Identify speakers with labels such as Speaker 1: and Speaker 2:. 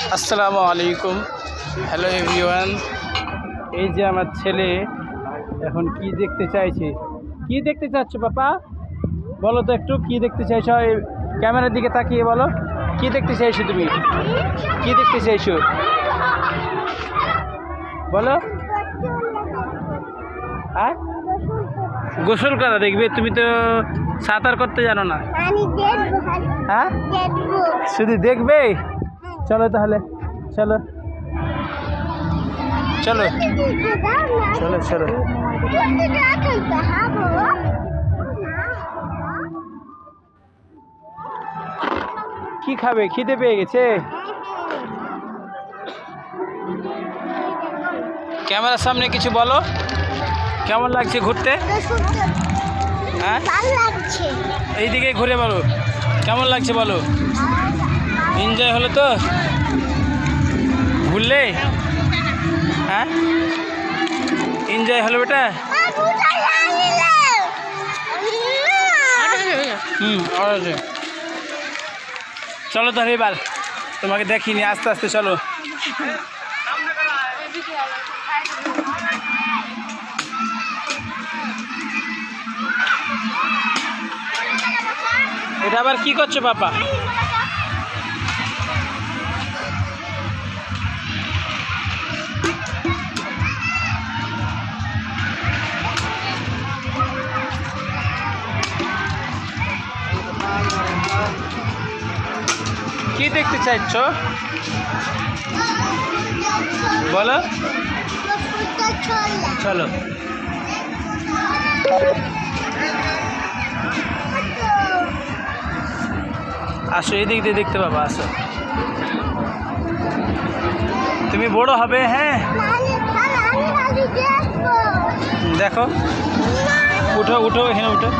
Speaker 1: আসসালামু আলাইকুম। Hello everyone. এই যে আমার ছেলে এখন কি দেখতে চাইছে। কি দেখতে চাচ্ছ পাপা? বলো তো একটু, কি দেখতে চাইছো? এই ক্যামেরার দিকে তাকিয়ে বলো, কি দেখতে চাইছো তুমি? কি দেখতে চাইছো বলো। হ্যাঁ, গোসল করা দেখবে? তুমি তো সাঁতার করতে জানো না। হ্যাঁ, শুধু দেখবে? চলো তাহলে, চলো চলো চলো চলো। কি খাবে? খিদে পেয়ে গেছে? ক্যামেরার সামনে কিছু বলো, কেমন লাগছে ঘুরতে? হ্যাঁ, এইদিকে ঘুরে বলো, কেমন লাগছে বলো। এনজয় হলো তো? ঘুরলে? হ্যাঁ, এনজয় হলো বেটা? চলো তাহলে এবার তোমাকে দেখিনি, আস্তে আস্তে চলো। এটা আবার কি করছো পাপা? কি দেখতে চাইছ বলো। চলো, আসো এদিক দিয়ে দেখতে পাবা, আসো। তুমি বড় হবে। হ্যাঁ, দেখো, উঠো উঠো, এখানে উঠো।